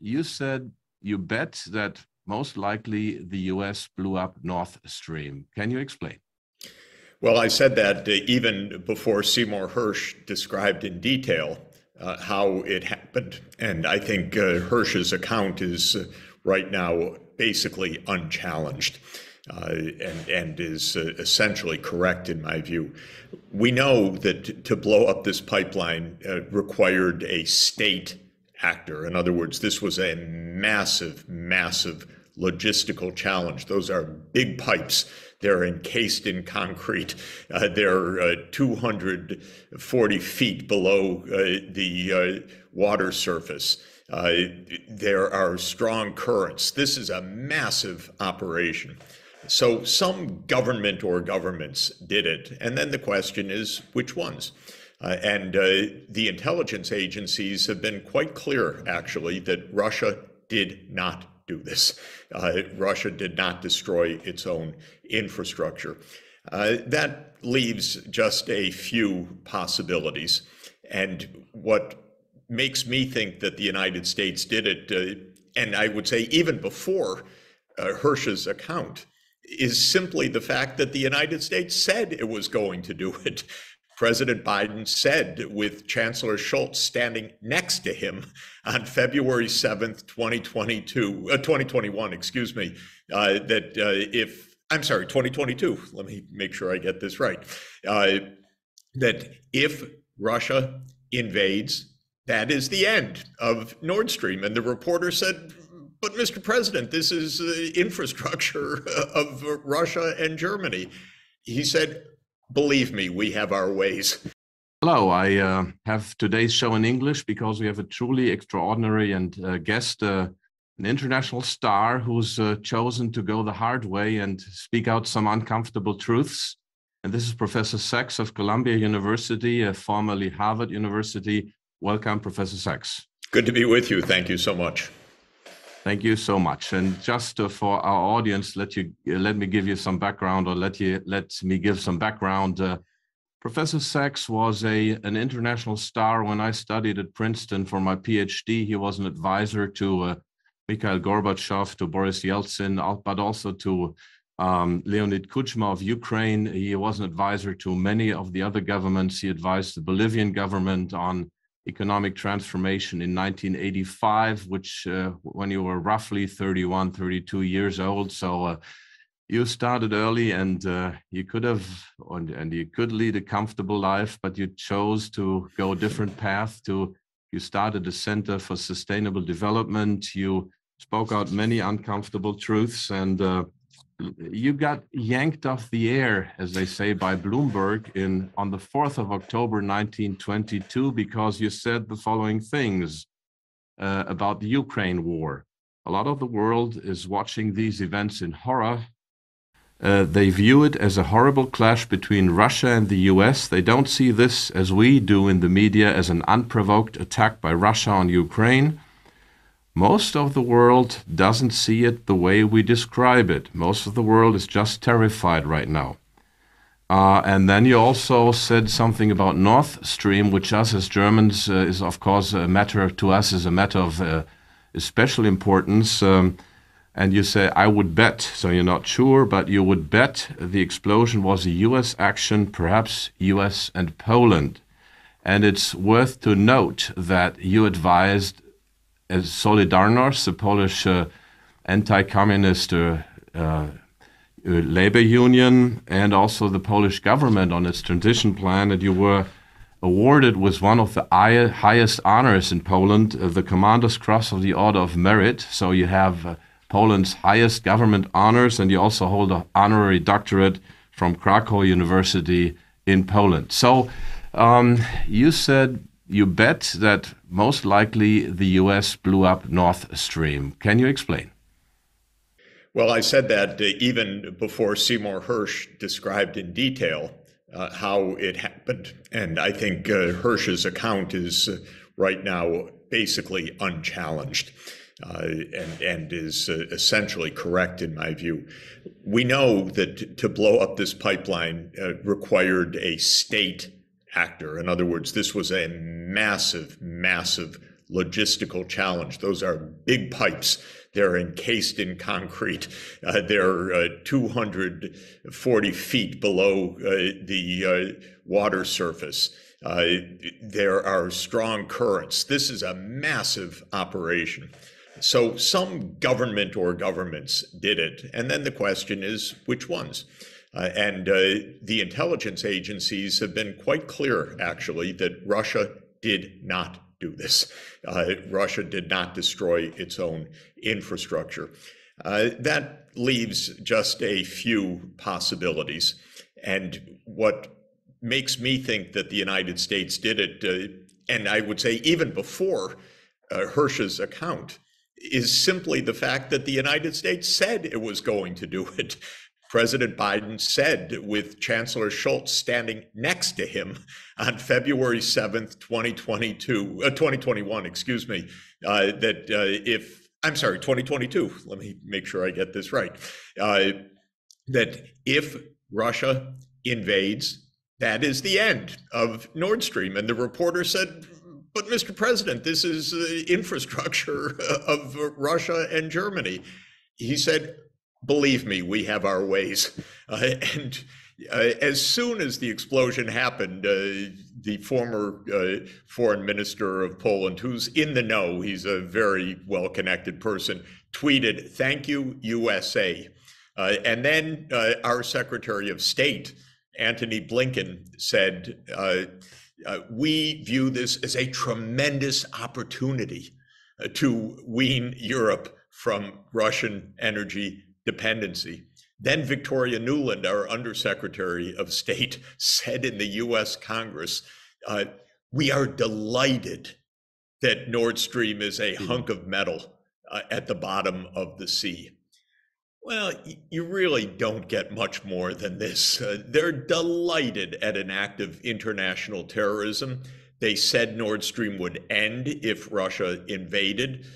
you said you bet that most likely the US blew up Nord Stream. Can you explain? Well, I said that even before Seymour Hersh described in detail how it happened. And I think Hersh's account is right now basically unchallenged and is essentially correct in my view. We know that to blow up this pipeline required a state actor. In other words, this was a massive, massive logistical challenge. Those are big pipes. They're encased in concrete. They're 240 feet below the water surface. There are strong currents. This is a massive operation. So some government or governments did it. And then the question is, which ones? And the intelligence agencies have been quite clear, actually, that Russia did not do this. Russia did not destroy its own infrastructure. That leaves just a few possibilities. And what makes me think that the United States did it, and I would say even before Hersh's account, is simply the fact that the United States said it was going to do it. President Biden said, with Chancellor Scholz standing next to him on February 7th, 2021, excuse me, that if, I'm sorry, 2022, let me make sure I get this right, that if Russia invades, that is the end of Nord Stream. And the reporter said, but Mr. President, this is infrastructure of Russia and Germany. He said, believe me, we have our ways. Hello, I have today's show in English because we have a truly extraordinary and guest, an international star who's chosen to go the hard way and speak out some uncomfortable truths. And this is Professor Sachs of Columbia University, formerly Harvard University. Welcome, Professor Sachs. Good to be with you. Thank you so much. Thank you so much. And just for our audience, let me give you some background, or let me give some background. Professor Sachs was an international star when I studied at Princeton for my PhD. He was an advisor to Mikhail Gorbachev, to Boris Yeltsin, but also to Leonid Kuchma of Ukraine. He was an advisor to many of the other governments. He advised the Bolivian government on economic transformation in 1985, which when you were roughly 31, 32 years old. So you started early, and you could have, and you could lead a comfortable life, but you chose to go a different path. You started a Center for Sustainable Development. You spoke out many uncomfortable truths, and you got yanked off the air, as they say, by Bloomberg on the 4th of October, 1922, because you said the following things about the Ukraine war. A lot of the world is watching these events in horror. They view it as a horrible clash between Russia and the US. They don't see this, as we do in the media, as an unprovoked attack by Russia on Ukraine. Most of the world doesn't see it the way we describe it. Most of the world is just terrified right now. And then you also said something about Nord Stream, which us as Germans is, of course, a matter of especial importance. And you say, I would bet, so you're not sure, but you would bet the explosion was a US action, perhaps US and Poland. And it's worth to note that you advised as Solidarność, the Polish anti-communist labor union, and also the Polish government on its transition plan, that you were awarded with one of the highest honors in Poland, the Commander's Cross of the Order of Merit. So you have Poland's highest government honors, and you also hold an honorary doctorate from Krakow University in Poland. So you said you bet that most likely the US blew up Nord Stream. Can you explain? Well, I said that even before Seymour Hersh described in detail how it happened. And I think Hersh's account is right now basically unchallenged and is essentially correct in my view. We know that to blow up this pipeline required a state actor. In other words, this was a massive, massive logistical challenge. Those are big pipes. They're encased in concrete. They're 240 feet below the water surface. There are strong currents. This is a massive operation. So some government or governments did it. And then the question is, which ones? And the intelligence agencies have been quite clear, actually, that Russia did not do this. Russia did not destroy its own infrastructure. That leaves just a few possibilities. And what makes me think that the United States did it, and I would say even before Hersh's account, is simply the fact that the United States said it was going to do it. President Biden said, with Chancellor Scholz standing next to him on February 7th, 2021, excuse me, that if, I'm sorry, 2022, let me make sure I get this right, that if Russia invades, that is the end of Nord Stream. And the reporter said, but Mr. President, this is infrastructure of Russia and Germany. He said, believe me, we have our ways. And as soon as the explosion happened, the former foreign minister of Poland, who's in the know, he's a very well-connected person, tweeted, "Thank you, USA." And then our Secretary of State, Antony Blinken, said, we view this as a tremendous opportunity to wean Europe from Russian energy dependency. Then Victoria Nuland, our Undersecretary of State, said in the US Congress, we are delighted that Nord Stream is a hunk of metal at the bottom of the sea. Well, you really don't get much more than this. They're delighted at an act of international terrorism. They said Nord Stream would end if Russia invaded.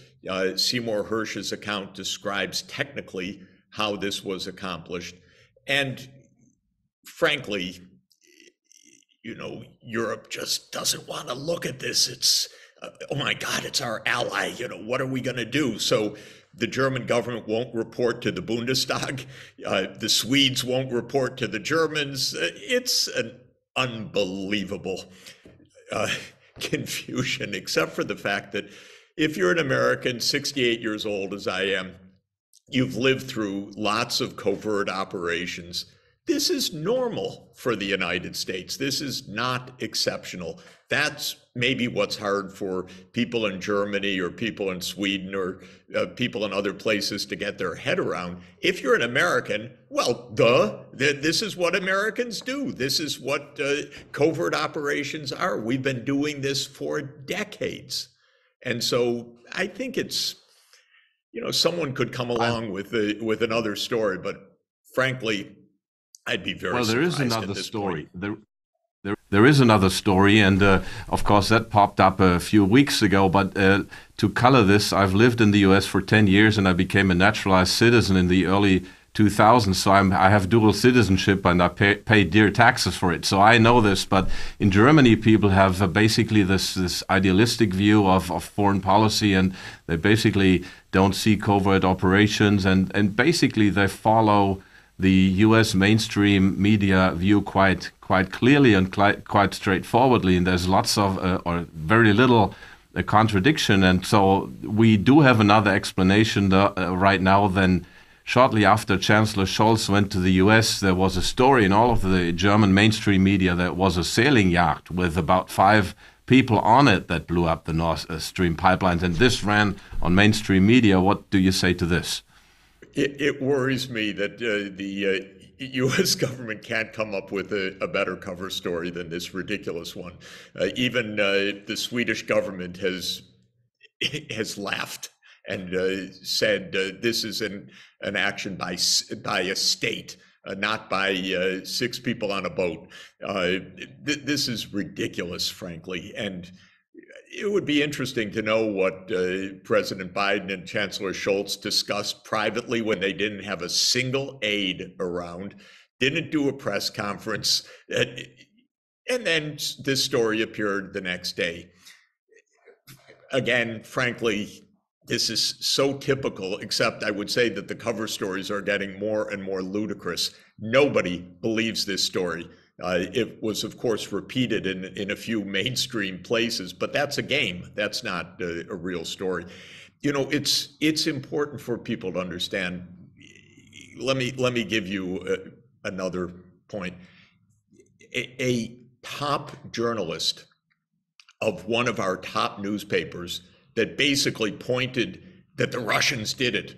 Seymour Hersh's account describes technically how this was accomplished. And frankly, you know, Europe just doesn't want to look at this. It's, oh my God, it's our ally. You know, what are we going to do? So the German government won't report to the Bundestag. The Swedes won't report to the Germans. It's an unbelievable confusion, except for the fact that if you're an American, 68 years old as I am, you've lived through lots of covert operations. This is normal for the United States. This is not exceptional. That's maybe what's hard for people in Germany or people in Sweden or people in other places to get their head around. If you're an American, well, this is what Americans do. This is what covert operations are. We've been doing this for decades. And so I think it's, you know, someone could come along with another story, but frankly, I'd be very surprised. Well, there is another story. There is another story, and of course that popped up a few weeks ago. But to color this, I've lived in the U.S. for 10 years, and I became a naturalized citizen in the early 2000s. So I have dual citizenship, and I pay dear taxes for it. So I know this. But in Germany, people have basically this idealistic view of foreign policy, and they basically don't see covert operations, and basically they follow the U.S. mainstream media view quite clearly and quite straightforwardly, and there's lots of or very little contradiction. And so we do have another explanation right now. Then shortly after Chancellor Scholz went to the U.S., there was a story in all of the German mainstream media that was a sailing yacht with about 5 people on it that blew up the Nord Stream pipelines, and this ran on mainstream media. What do you say to this? It worries me that the U.S. government can't come up with a better cover story than this ridiculous one. Even the Swedish government has laughed and said this is an action by a state, not by 6 people on a boat. This is ridiculous, frankly, and it would be interesting to know what President Biden and Chancellor Scholz discussed privately when they didn't have a single aide around, didn't do a press conference, and then this story appeared the next day. again, frankly, this is so typical, except I would say that the cover stories are getting more and more ludicrous. Nobody believes this story. It was, of course, repeated in a few mainstream places, but that's a game. That's not a real story. You know, it's important for people to understand. Let me give you another point. A top journalist of one of our top newspapers that basically pointed that the Russians did it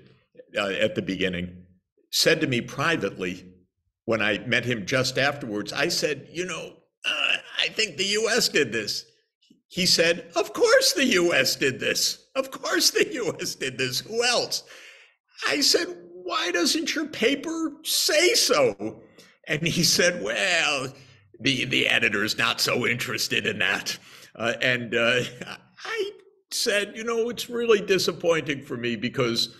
at the beginning said to me privately, when I met him just afterwards, I said, you know, I think the US did this. He said, of course the US did this. Of course the US did this. Who else? I said, why doesn't your paper say so? And he said, well, the editor's not so interested in that. I said, you know, it's really disappointing for me because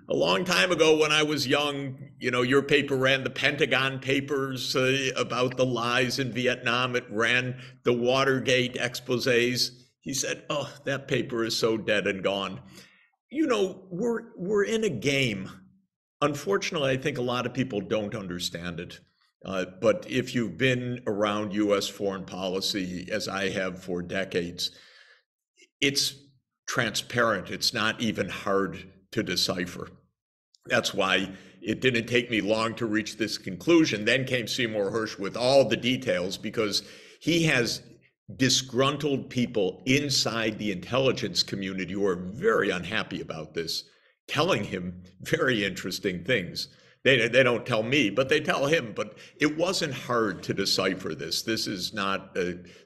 a long time ago when I was young, you know, your paper ran the Pentagon Papers about the lies in Vietnam. It ran the Watergate exposés. He said, oh, that paper is so dead and gone. You know, we're in a game. Unfortunately, I think a lot of people don't understand it. But if you've been around US foreign policy, as I have for decades, it's transparent. It's not even hard to decipher. That's why it didn't take me long to reach this conclusion. Then came Seymour Hersh with all the details, because he has disgruntled people inside the intelligence community who are very unhappy about this, telling him very interesting things. They don't tell me, but they tell him. But it wasn't hard to decipher this. This is not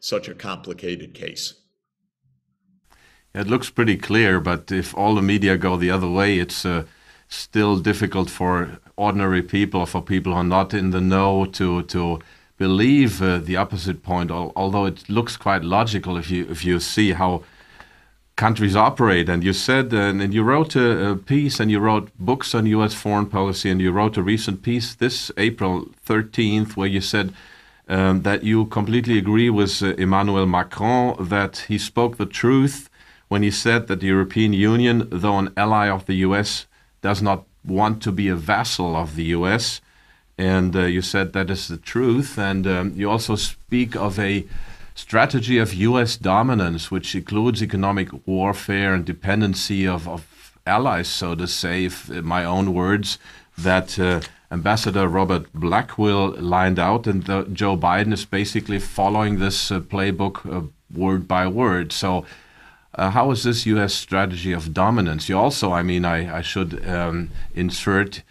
such a complicated case. It looks pretty clear, but if all the media go the other way, it's still difficult for ordinary people or for people who are not in the know to believe the opposite point. Although it looks quite logical if you see how countries operate. And you said, and you wrote a piece, and you wrote books on U.S. foreign policy, and you wrote a recent piece this April 13th where you said that you completely agree with Emmanuel Macron, that he spoke the truth when he said that the European Union, though an ally of the U.S., does not want to be a vassal of the U.S. And you said that is the truth. And you also speak of a strategy of U.S. dominance, which includes economic warfare and dependency of allies, so to say, in my own words, that Ambassador Robert Blackwell lined out, and Joe Biden is basically following this playbook word by word. So how is this U.S. strategy of dominance? You also, I mean, I should insert,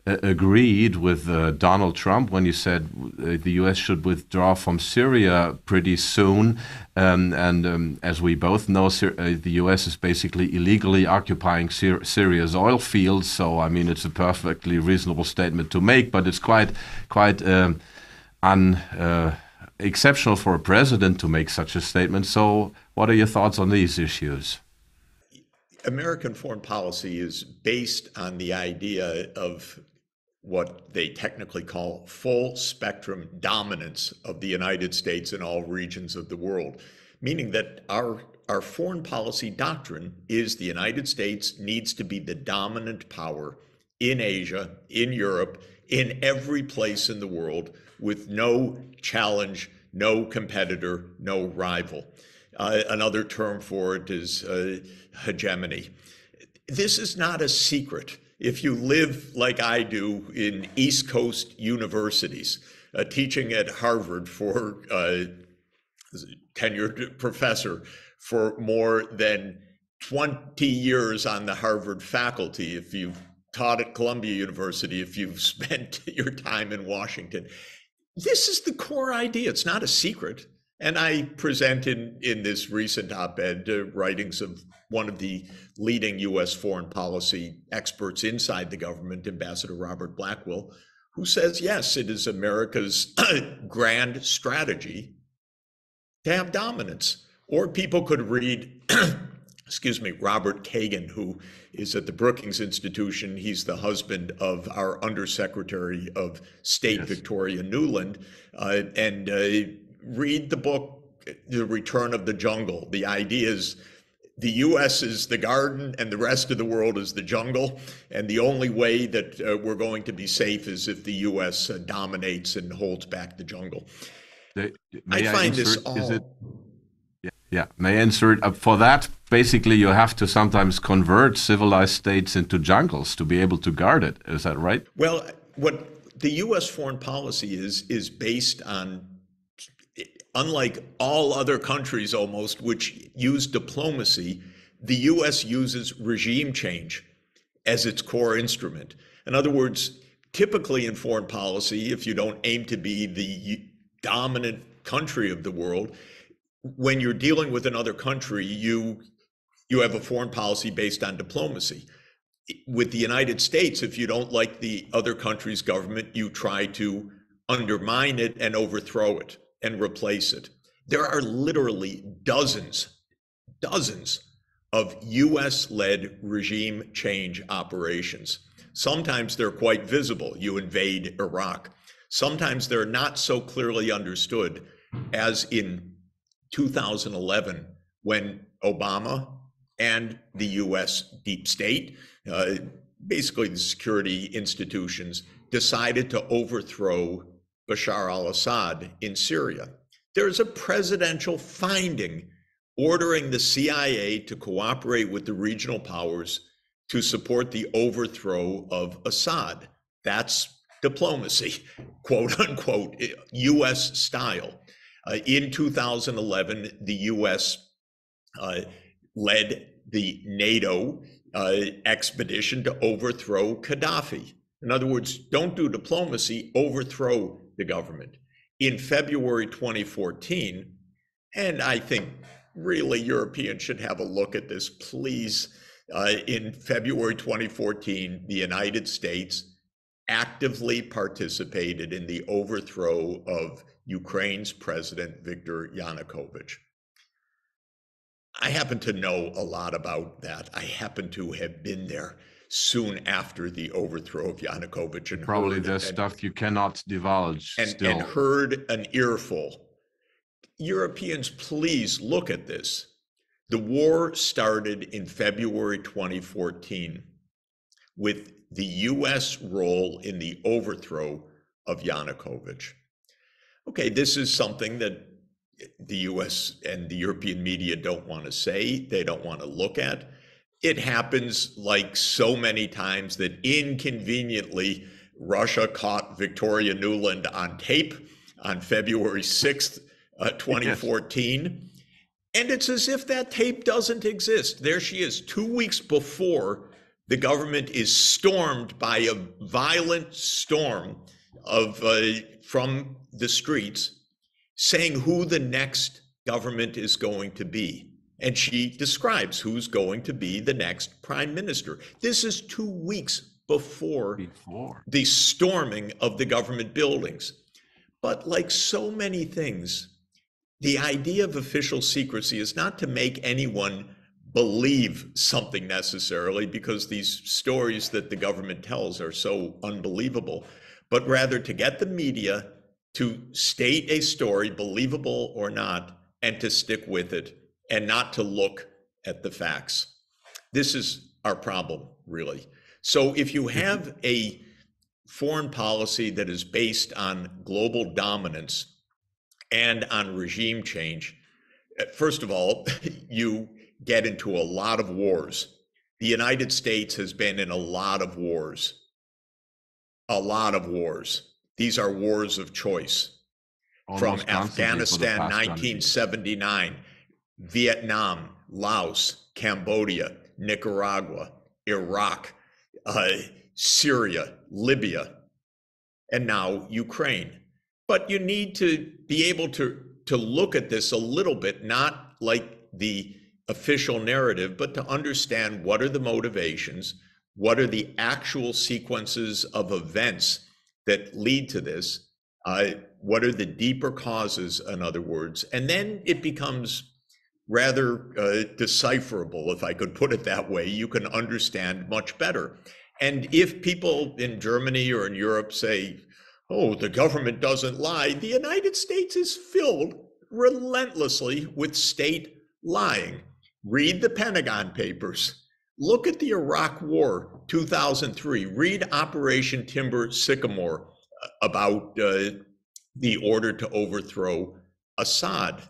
agreed with Donald Trump when you said the U.S. should withdraw from Syria pretty soon. And as we both know, the U.S. is basically illegally occupying Syria's oil fields. So, I mean, it's a perfectly reasonable statement to make, but it's quite exceptional for a president to make such a statement. So what are your thoughts on these issues? American foreign policy is based on the idea of what they technically call full spectrum dominance of the United States in all regions of the world, meaning that our foreign policy doctrine is the United States needs to be the dominant power in Asia, in Europe, in every place in the world, with no challenge, no competitor, no rival. Another term for it is hegemony. This is not a secret. If you live like I do in East Coast universities, teaching at Harvard for tenured professor for more than 20 years on the Harvard faculty, if you've taught at Columbia University, if you've spent your time in Washington, this is the core idea. It's not a secret. And I present in this recent op-ed writings of one of the leading U.S. foreign policy experts inside the government, Ambassador Robert Blackwell, who says, yes, it is America's grand strategy to have dominance. Or people could read, Robert Kagan, who is at the Brookings Institution. He's the husband of our Undersecretary of State, yes, Victoria Nuland, and read the book, The Return of the Jungle. The ideas the US is the garden and the rest of the world is the jungle. And the only way that we're going to be safe is if the US dominates and holds back the jungle. I find this all... Yeah, may I insert for that? Basically, you have to sometimes convert civilized states into jungles to be able to guard it. Is that right? Well, what the U.S. foreign policy is based on, unlike all other countries almost, which use diplomacy, the U.S. uses regime change as its core instrument. In other words, typically in foreign policy, if you don't aim to be the dominant country of the world, when you're dealing with another country, you have a foreign policy based on diplomacy. With the United States, if you don't like the other country's government, you try to undermine it and overthrow it and replace it. There are literally dozens of US-led regime change operations. Sometimes they're quite visible. You invade Iraq. Sometimes they're not so clearly understood, as in 2011, when Obama and the US deep state, basically the security institutions, decided to overthrow Bashar al-Assad in Syria. There's a presidential finding ordering the CIA to cooperate with the regional powers to support the overthrow of Assad. That's diplomacy, quote unquote, US style. In 2011, the US led the NATO expedition to overthrow Gaddafi. In other words, don't do diplomacy, overthrow the government. In February 2014, and I think really Europeans should have a look at this, please. In February 2014, the United States actively participated in the overthrow of Ukraine's President Viktor Yanukovych. I happen to know a lot about that. I happen to have been there soon after the overthrow of Yanukovych, and probably there's stuff you cannot divulge still. And heard an earful. Europeans, please look at this. The war started in February 2014 with the US role in the overthrow of Yanukovych. Okay, this is something that the US and the European media don't want to say, they don't want to look at. It happens like so many times that inconveniently Russia caught Victoria Nuland on tape on February 6th, 2014. Yes. And it's as if that tape doesn't exist. There she is, 2 weeks before the government is stormed by a violent storm of from the streets, saying who the next government is going to be. And she describes who's going to be the next prime minister. This is 2 weeks before the storming of the government buildings. But like so many things, the idea of official secrecy is not to make anyone believe something necessarily, because these stories that the government tells are so unbelievable, but rather to get the media to state a story, believable or not, and to stick with it and not to look at the facts. This is our problem, really. So if you have a foreign policy that is based on global dominance and on regime change, first of all, you get into a lot of wars. The United States has been in a lot of wars. A lot of wars. These are wars of choice. From Afghanistan, 1979, Vietnam, Laos, Cambodia, Nicaragua, Iraq, Syria, Libya, and now Ukraine. But you need to be able to look at this a little bit, not like the official narrative, but to understand what are the motivations, what are the actual sequences of events that lead to this, what are the deeper causes, in other words, and then it becomes rather decipherable, if I could put it that way. You can understand much better. And if people in Germany or in Europe say, oh, the government doesn't lie, the United States is filled relentlessly with state lying. Read the Pentagon Papers. Look at the Iraq War, 2003. Read Operation Timber Sycamore about the order to overthrow Assad.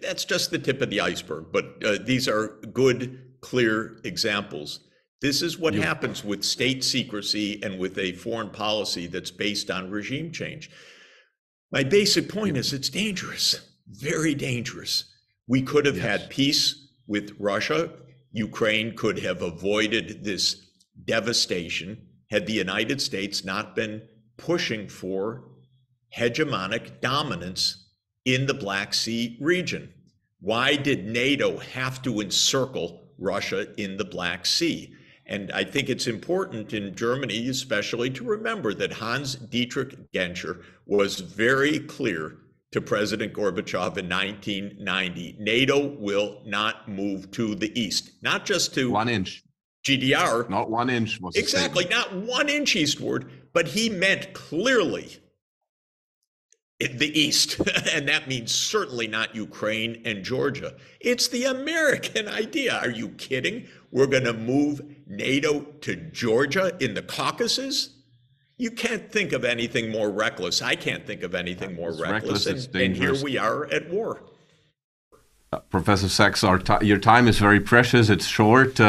That's just the tip of the iceberg, but these are good, clear examples. This is what happens with state secrecy and with a foreign policy that's based on regime change. My basic point is it's dangerous, very dangerous. We could have had peace with Russia. Ukraine could have avoided this devastation had the United States not been pushing for hegemonic dominance in the Black Sea region. Why did NATO have to encircle Russia in the Black Sea? And I think it's important in Germany, especially, to remember that Hans Dietrich Genscher was very clear to President Gorbachev in 1990. NATO will not move to the east, not just to 1 inch. GDR. Not 1 inch was exactly, not 1 inch eastward, but he meant clearly the east, and that means certainly not Ukraine and Georgia. It's the American idea. Are you kidding? We're going to move NATO to Georgia in the Caucasus? You can't think of anything more reckless. I can't think of anything more reckless. And here we are at war. Professor Sachs, your time is very precious. It's short.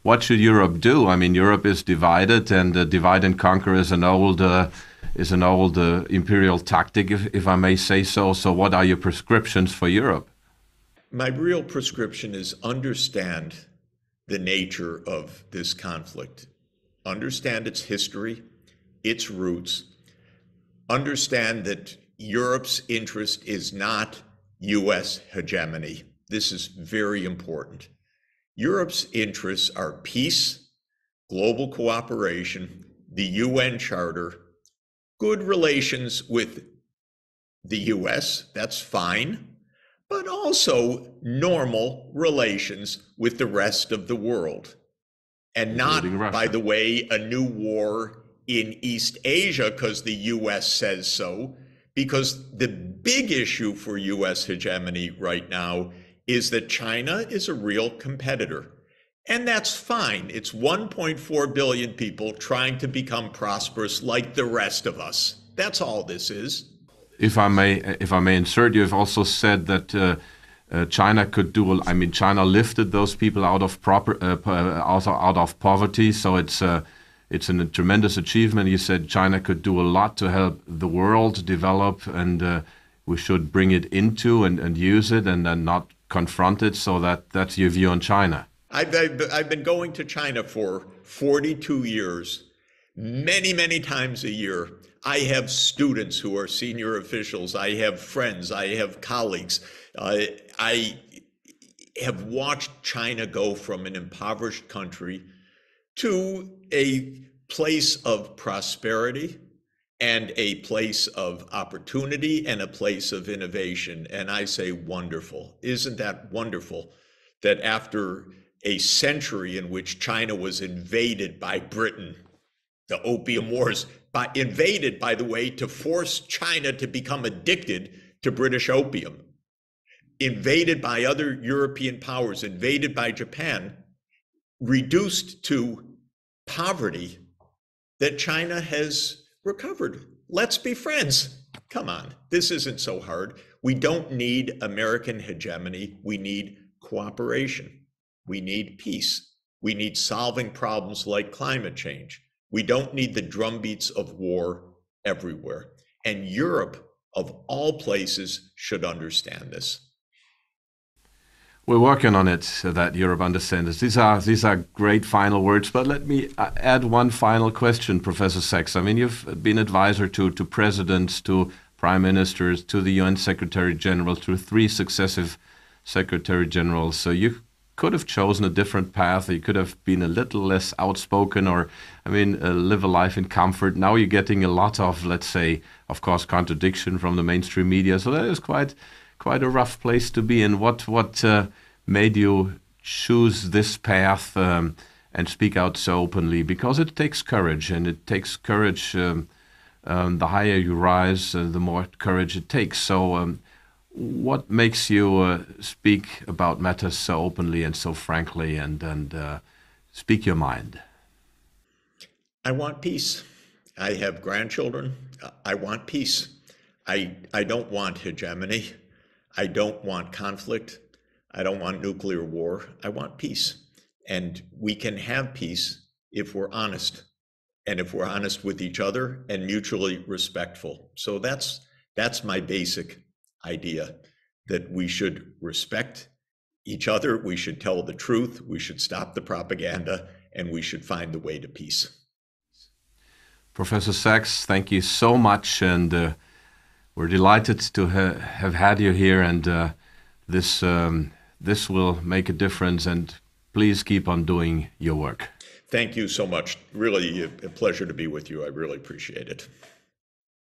What should Europe do? I mean, Europe is divided, and divide and conquer is an old imperial tactic, if I may say so. So what are your prescriptions for Europe? My real prescription is understand the nature of this conflict. Understand its history, its roots. Understand that Europe's interest is not US hegemony. This is very important. Europe's interests are peace, global cooperation, the UN Charter, good relations with the US, that's fine, but also normal relations with the rest of the world. And not, by the way, a new war in East Asia because the US says so, because the big issue for US hegemony right now is that China is a real competitor. And that's fine. It's 1.4 billion people trying to become prosperous like the rest of us. That's all this is. If I may insert, you have also said that China could do. I mean, China lifted those people out of poverty. So it's a tremendous achievement. You said China could do a lot to help the world develop, and we should bring it into and use it, and then not confront it. So that's your view on China. I've been going to China for 42 years, many times a year. I have students who are senior officials. I have friends. I have colleagues. I have watched China go from an impoverished country to a place of prosperity and a place of opportunity and a place of innovation. And I say, wonderful. Isn't that wonderful that after a century in which China was invaded by Britain, the Opium Wars, invaded, by the way, to force China to become addicted to British opium, invaded by other European powers, invaded by Japan, reduced to poverty, that China has recovered. Let's be friends. Come on, this isn't so hard. We don't need American hegemony. We need cooperation. We need peace. We need solving problems like climate change. We don't need the drumbeats of war everywhere. And Europe, of all places, should understand this. We're working on it so that Europe understands this. These are great final words, but let me add one final question, Professor Sachs. I mean, you've been advisor to presidents, to prime ministers, to the UN Secretary General, to 3 successive Secretary Generals. So you could have chosen a different path. You could have been a little less outspoken, or, I mean, live a life in comfort. Now you're getting a lot of, let's say, of course, contradiction from the mainstream media. So that is quite a rough place to be in. What made you choose this path and speak out so openly? Because it takes courage, and it takes courage. The higher you rise, the more courage it takes. So what makes you speak about matters so openly and so frankly and speak your mind? I want peace. I have grandchildren. I want peace. I don't want hegemony. I don't want conflict. I don't want nuclear war. I want peace. And we can have peace if we're honest, and if we're honest with each other and mutually respectful. So that's my basic idea, that we should respect each other, we should tell the truth, we should stop the propaganda, and we should find the way to peace. Professor Sachs, thank you so much, and we're delighted to have had you here, and this will make a difference, and please keep on doing your work. Thank you so much. Really a pleasure to be with you. I really appreciate it.